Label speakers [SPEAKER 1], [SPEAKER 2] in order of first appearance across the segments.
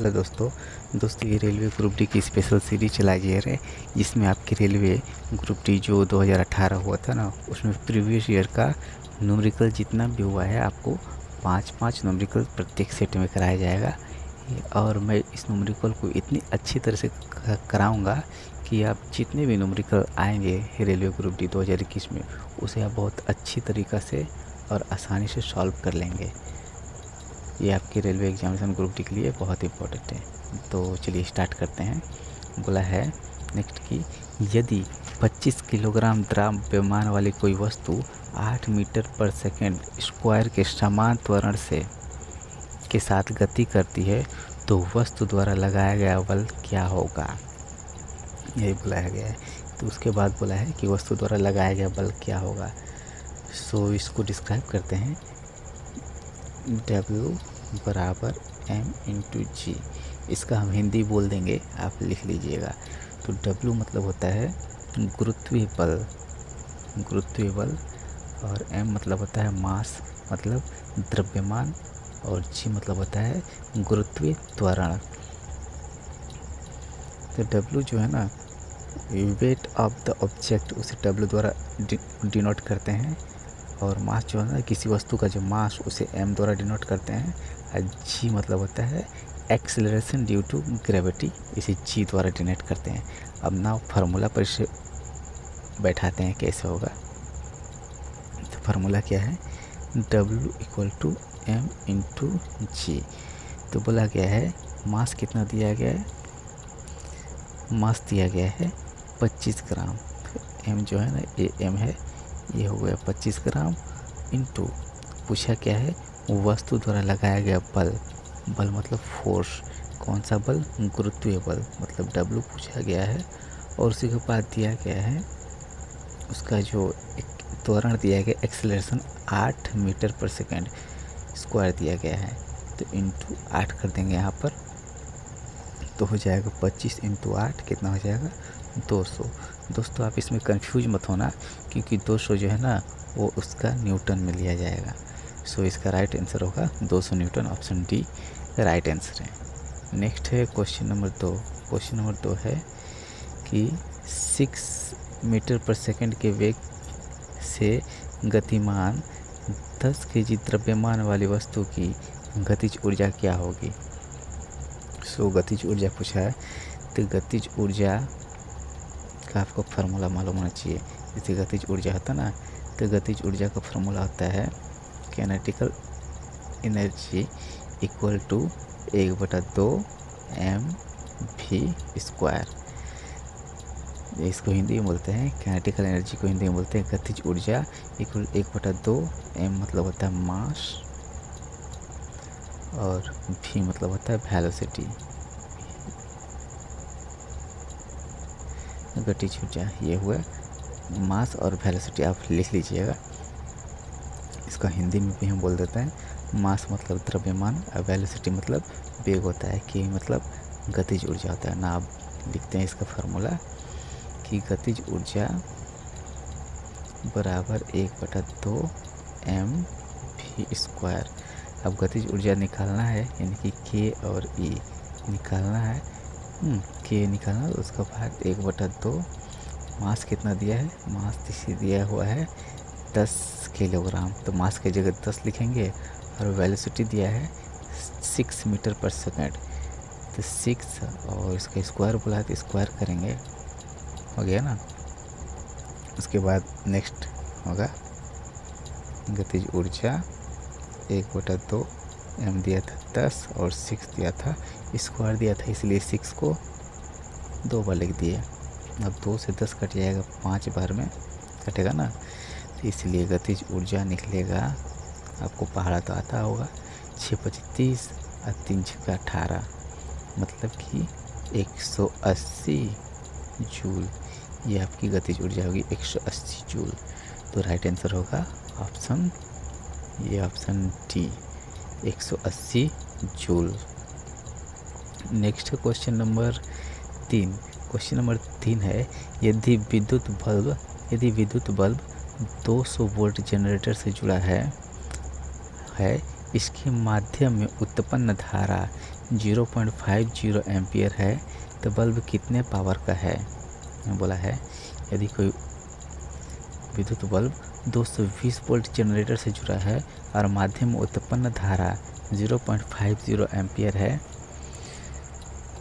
[SPEAKER 1] Hello दोस्तों ये railway group D की स्पेशल सीरीज चलाई जा रही है जिसमें आपकी रेलवे ग्रुप डी जो 2018 हुआ था ना, उसमें प्रीवियस ईयर का न्यूमेरिकल जितना भी हुआ है आपको 5-5 न्यूमेरिकल प्रत्येक सेट में कराया जाएगा। और मैं इस न्यूमेरिकल को इतनी अच्छी तरह से कराऊंगा कि आप जितने भी न्यूमेरिकल आएंगे रेलवे ग्रुप डी 2021 में उसे आप बहुत अच्छी तरीक़ा से और आसानी से सॉल्व कर लेंगे। ये आपके रेलवे एग्जामिनेशन ग्रुप डी के लिए बहुत इंपॉर्टेंट है। तो चलिए स्टार्ट करते हैं। बोला है नेक्स्ट कि यदि 25 किलोग्राम द्रव्यमान वाली कोई वस्तु 8 मीटर पर सेकेंड स्क्वायर के समान त्वरण से के साथ गति करती है तो वस्तु द्वारा लगाया गया बल क्या होगा, यही बुलाया गया है। तो उसके बाद बोला है कि वस्तु द्वारा लगाया गया बल क्या होगा। सो इसको डिस्क्राइब करते हैं। W बराबर m/g, इसका हम हिंदी बोल देंगे, आप लिख लीजिएगा। तो W मतलब होता है गुरुत्वीय बल और m मतलब होता है मास मतलब द्रव्यमान और g मतलब होता है गुरुत्वीय त्वरण। तो W जो है ना, वेट ऑफ द ऑब्जेक्ट, उसे W द्वारा डिनोट करते हैं। और मास जो है ना, किसी वस्तु का जो मास, उसे m द्वारा डिनोट करते हैं। और g मतलब होता है एक्सेलरेशन ड्यू टू ग्रेविटी, इसे g द्वारा डिनोट करते हैं। अब ना फार्मूला पर इसे बैठाते हैं कैसे होगा। तो फार्मूला क्या है, W = m/g। तो बोला गया है मास कितना दिया गया है, मास दिया गया है 25 ग्राम। m जो है ना, ये m है, ये हो गया 25 ग्राम इंटू पूछा क्या है, वस्तु द्वारा लगाया गया बल मतलब फोर्स। कौन सा बल, गुरुत्वीय बल मतलब W पूछा गया है। और उसी के बाद दिया गया है उसका जो एक त्वरण दिया गया एक्सेलरेशन 8 मीटर पर सेकेंड स्क्वायर दिया गया है। तो इंटू 8 कर देंगे यहाँ पर, तो हो जाएगा 25 इंटू 8 कितना हो जाएगा 200। दोस्तों आप इसमें कंफ्यूज मत होना, क्योंकि 200 जो है ना वो उसका न्यूटन में लिया जाएगा। सो इसका राइट आंसर होगा 200 Newton, option D right answer है। नेक्स्ट है क्वेश्चन नंबर 2। क्वेश्चन नंबर 2 है कि 6 मीटर पर सेकेंड के वेग से गतिमान 10 kg द्रव्यमान वाली वस्तु की गतिज ऊर्जा क्या होगी। सो गतिज ऊर्जा पूछा है, तो गतिज ऊर्जा का आपको फार्मूला मालूम होना चाहिए। जैसे गतिज ऊर्जा होता ना, तो गतिज ऊर्जा का फार्मूला होता है काइनेटिकल एनर्जी इक्वल टू 1/2 mv²। इसको हिंदी में बोलते हैं, काइनेटिकल एनर्जी को हिंदी में बोलते हैं गतिज ऊर्जा इक्वल 1/2 m मतलब होता है मास और v मतलब होता है वेलोसिटी। गतिज ऊर्जा ये हुआ मास और वेलोसिटी, आप लिख लीजिएगा। इसका हिंदी में भी हम बोल देते हैं, मास मतलब द्रव्यमान और वेलोसिटी मतलब वेग होता है, कि मतलब गतिज ऊर्जा होता है ना। आप लिखते हैं इसका फार्मूला कि गतिज ऊर्जा बराबर 1/2 mv²। अब गतिज ऊर्जा निकालना है, यानी कि k और e निकालना है। k निकालना, उसका बाद 1/2 मास कितना दिया है, मास इसे दिया हुआ है 10 किलोग्राम, तो मास की जगह 10 लिखेंगे। और वेलोसिटी दिया है 6 मीटर पर सेकेंड, तो 6 और इसका स्क्वायर बोला है तो स्क्वायर करेंगे, हो गया ना। उसके बाद नेक्स्ट होगा गतिज ऊर्जा 1/2 m दिया था 10 और 6 दिया था, स्क्वायर दिया था, इसलिए 6 को 2 बार लिख दिए। अब 2 से 10 कट जाएगा, 5 बार में कटेगा ना, तो इसलिए गतिज ऊर्जा निकलेगा, आपको पहाड़ा तो आता होगा, 6×5 = 30 और 3×6 = 18, मतलब कि 180 जूल। ये आपकी गतिज ऊर्जा होगी 180 जूल। तो राइट आंसर होगा option D 180 joule. Next question number 3। Question number 3 है, यदि विद्युत बल्ब 200 वोल्ट जनरेटर से जुड़ा है इसके माध्यम में उत्पन्न धारा 0.50 एम्पियर है तो बल्ब कितने पावर का है। बोला है यदि कोई विद्युत बल्ब 220 वोल्ट जनरेटर से जुड़ा है और माध्यम में उत्पन्न धारा 0.50 एम्पियर है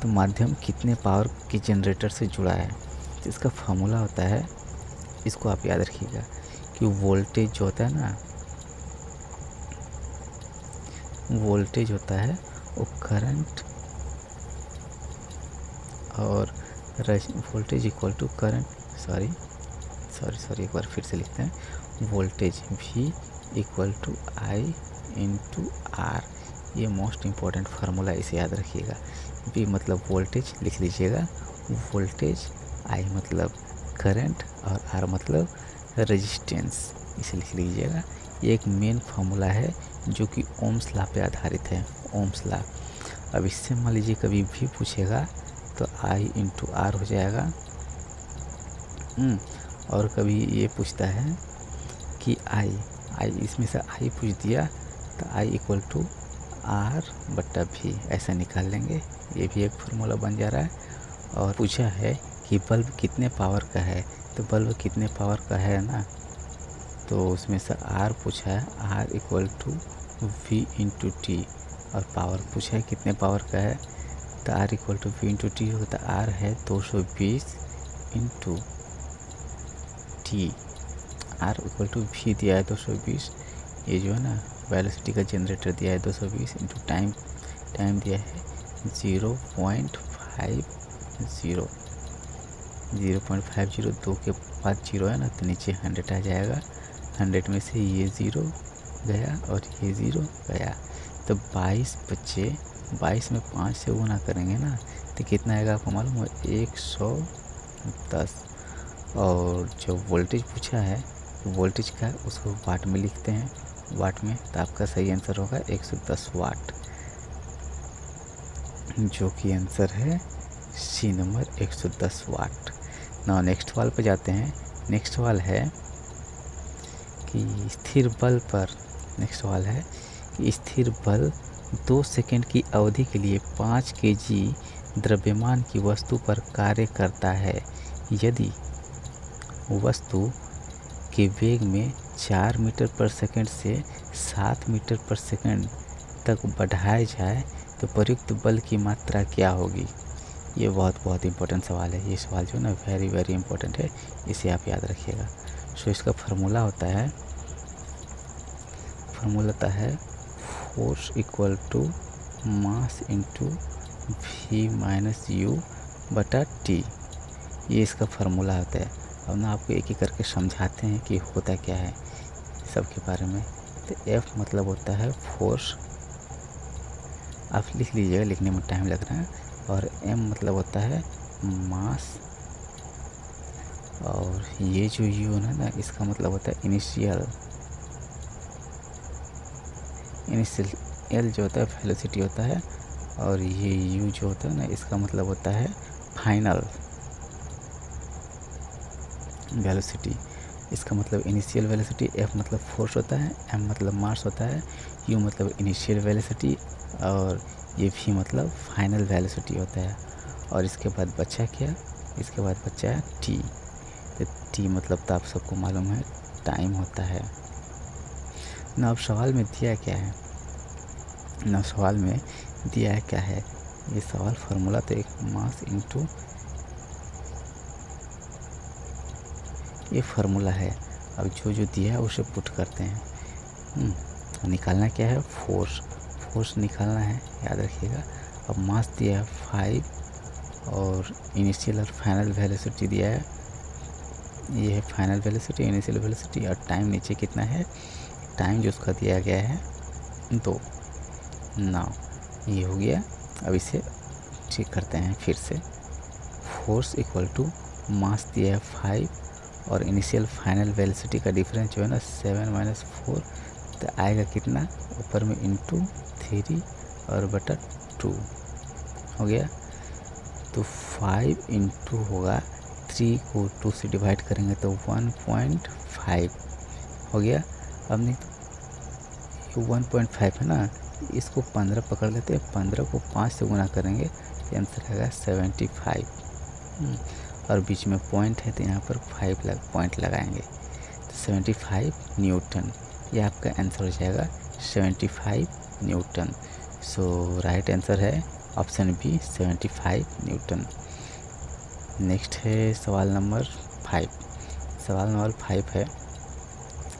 [SPEAKER 1] तो माध्यम कितने पावर के जनरेटर से जुड़ा है। तो इसका फार्मूला होता है, इसको आप याद रखिएगा कि वोल्टेज जो होता है ना, वोल्टेज होता है वो करंट और voltage equal to current, sorry एक बार फिर से लिखते हैं, voltage V equal to I into R। ये मोस्ट इम्पॉर्टेंट फार्मूला, इसे याद रखिएगा। V मतलब वोल्टेज लिख लीजिएगा, वोल्टेज, I मतलब करंट और R मतलब रेजिस्टेंस, इसे लिख लीजिएगा। ये एक मेन फार्मूला है जो कि ओम्स लॉ पे आधारित है, ओम्स लॉ। अब इससे मान लीजिए कभी भी पूछेगा तो I इंटू R हो जाएगा। और कभी ये पूछता है कि I इसमें से I पूछ दिया तो I इक्वल टू R/V ऐसा निकाल लेंगे। ये भी एक फार्मूला बन जा रहा है। और पूछा है कि बल्ब कितने पावर का है, तो बल्ब कितने पावर का है ना, तो उसमें से R पूछा है, R equal to V into T। और पावर पूछा है कितने पावर का है, तो R equal to V into T होता है। R है 220 into T, R equal to V दिया है 220, ये जो है ना वेलोसिटी का जनरेटर दिया है 220 इंटू टाइम दिया है 0.50। 0.50, 2 के बाद 0 है ना, तो नीचे 100 आ जाएगा। 100 में से ये 0 गया और ये 0 गया, तो 22 बच्चे 22 में 5 से गुना करेंगे ना तो कितना आएगा आपको मालूम है, 110। और जो वोल्टेज पूछा है, वोल्टेज का उसको वाट में लिखते हैं, वाट में, तो आपका सही आंसर होगा 110 वाट, जो कि आंसर है सी नंबर 110 वाट। ना नेक्स्ट सवाल पे जाते हैं। नेक्स्ट सवाल है कि स्थिर बल पर, नेक्स्ट सवाल है कि स्थिर बल 2 सेकंड की अवधि के लिए 5 kg द्रव्यमान की वस्तु पर कार्य करता है। यदि वस्तु के वेग में 4 मीटर पर सेकंड से 7 मीटर पर सेकंड तक बढ़ाया जाए तो प्रयुक्त बल की मात्रा क्या होगी। ये बहुत इंपॉर्टेंट सवाल है। ये सवाल जो है ना वेरी इंपॉर्टेंट है, इसे आप याद रखिएगा। सो इसका फार्मूला होता है force equal to mass into V minus U बटा T। ये इसका फार्मूला होता है। अब ना आपको एक एक करके समझाते हैं कि होता क्या है सबके बारे में। तो F मतलब होता है फोर्स, आप लिख लीजिएगा, लिखने में टाइम लग रहा है। और M मतलब होता है मास, और ये जो U है ना, इसका मतलब होता है इनिशियल, L जो होता है वेलोसिटी होता है, और ये U जो होता है ना, इसका मतलब होता है फाइनल वेलोसिटी। इसका मतलब इनिशियल वेलोसिटी, F मतलब फोर्स होता है, M मतलब मास होता है, U मतलब इनिशियल वेलोसिटी, और ये V मतलब फाइनल वेलोसिटी होता है। और इसके बाद बचा क्या, इसके बाद बचा है T। तो T मतलब तो आप सबको मालूम है टाइम होता है ना। अब सवाल में दिया क्या है ना, सवाल में दिया है क्या है, ये सवाल फार्मूला तो एक मास इंटू, ये फार्मूला है। अब जो दिया है उसे पुट करते हैं। निकालना क्या है, फोर्स निकालना है, याद रखिएगा। अब मास दिया है 5 और इनिशियल और फाइनल वेलोसिटी दिया है, ये है फाइनल वेलोसिटी, इनिशियल वेलोसिटी, और टाइम नीचे कितना है, टाइम जो उसका दिया गया है 2। नाउ ये हो गया। अब इसे ठीक करते हैं फिर से। फोर्स इक्वल टू मास दिया है 5 और इनिशियल फाइनल वेलोसिटी का डिफरेंस जो है ना 7 माइनस 4, तो आएगा कितना, ऊपर में इंटू 3 और बटा 2 हो गया। तो 5 इंटू होगा 3 को 2 से डिवाइड करेंगे तो 1.5 हो गया। अब नहीं तो 1.5 है ना, इसको 15 पकड़ लेते हैं, 15 को 5 से गुना करेंगे तो आंसर आएगा 75। और बीच में पॉइंट है तो यहाँ पर 5 पॉइंट लगाएंगे तो 75 न्यूटन, ये आपका आंसर हो जाएगा 75 न्यूटन। सो राइट आंसर है ऑप्शन बी 75 न्यूटन। नेक्स्ट है सवाल नंबर 5। सवाल नंबर 5 है,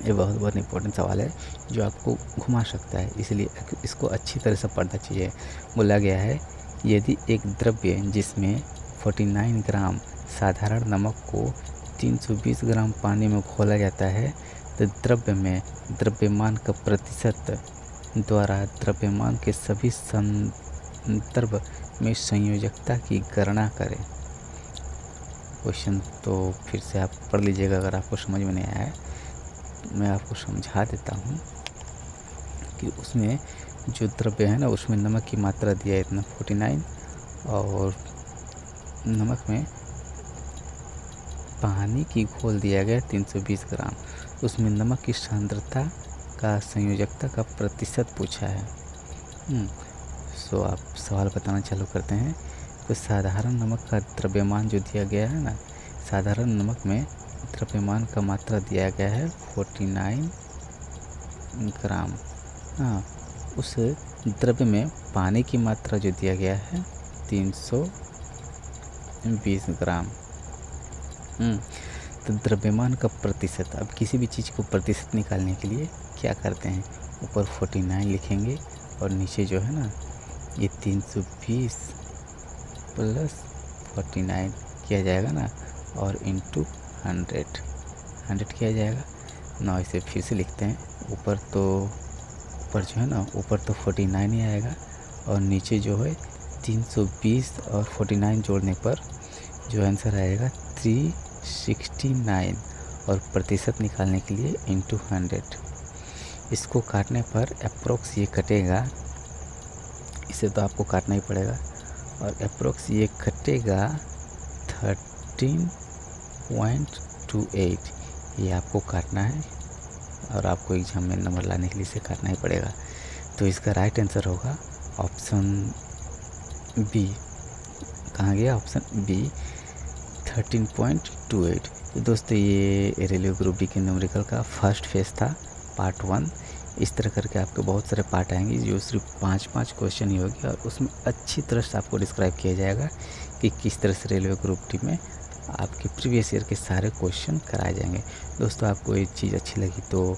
[SPEAKER 1] ये बहुत इंपॉर्टेंट सवाल है जो आपको घुमा सकता है, इसलिए इसको अच्छी तरह से पढ़ना चाहिए। बोला गया है यदि एक द्रव्य जिसमें 49 ग्राम साधारण नमक को 320 ग्राम पानी में घोला जाता है तो द्रव्य में द्रव्यमान का प्रतिशत द्वारा द्रव्यमान के सभी संदर्भ में संयोजकता की गणना करें। क्वेश्चन तो फिर से आप पढ़ लीजिएगा अगर आपको समझ में नहीं आया है, मैं आपको समझा देता हूँ कि उसमें जो द्रव्य है ना उसमें नमक की मात्रा दिया है इतना 49 और नमक में पानी की घोल दिया गया 320 ग्राम, उसमें नमक की सांद्रता का संयोजकता का प्रतिशत पूछा है। सो आप सवाल बताना चालू करते हैं। तो साधारण नमक का द्रव्यमान जो दिया गया है ना, साधारण नमक में द्रव्यमान का मात्रा दिया गया है 49 ग्राम। हाँ, उस द्रव्य में पानी की मात्रा जो दिया गया है 320 ग्राम। तो द्रव्यमान का प्रतिशत, अब किसी भी चीज़ को प्रतिशत निकालने के लिए क्या करते हैं, ऊपर 49 लिखेंगे और नीचे जो है ना ये 320 प्लस 49 किया जाएगा ना और इंटू 100 किया जाएगा ना। इसे फिर से लिखते हैं, ऊपर जो है ना ऊपर तो 49 ही आएगा और नीचे जो है 320 और 49 जोड़ने पर जो आंसर आएगा 369 और प्रतिशत निकालने के लिए इंटू 100। इसको काटने पर अप्रोक्स ये कटेगा, इसे तो आपको काटना ही पड़ेगा और अप्रोक्स ये कटेगा 13.28, ये आपको काटना है और आपको एग्जाम में नंबर लाने के लिए इसे काटना ही पड़ेगा। तो इसका राइट आंसर होगा ऑप्शन बी। कहाँ गया ऑप्शन बी 13.28। तो दोस्तों ये रेलवे ग्रुप डी के न्यूमेरिकल का फर्स्ट फेज था, पार्ट 1। इस तरह करके आपके बहुत सारे पार्ट आएंगे जो सिर्फ 5-5 क्वेश्चन ही होगी और उसमें अच्छी तरह से आपको डिस्क्राइब किया जाएगा कि किस तरह से रेलवे ग्रुप डी में आपके प्रीवियस ईयर के सारे क्वेश्चन कराए जाएंगे। दोस्तों आपको ये चीज़ अच्छी लगी तो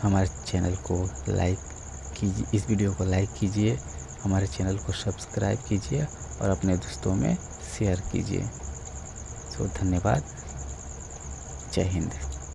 [SPEAKER 1] हमारे चैनल को लाइक कीजिए, इस वीडियो को लाइक कीजिए, हमारे चैनल को सब्सक्राइब कीजिए और अपने दोस्तों में शेयर कीजिए। सो धन्यवाद, जय हिंद।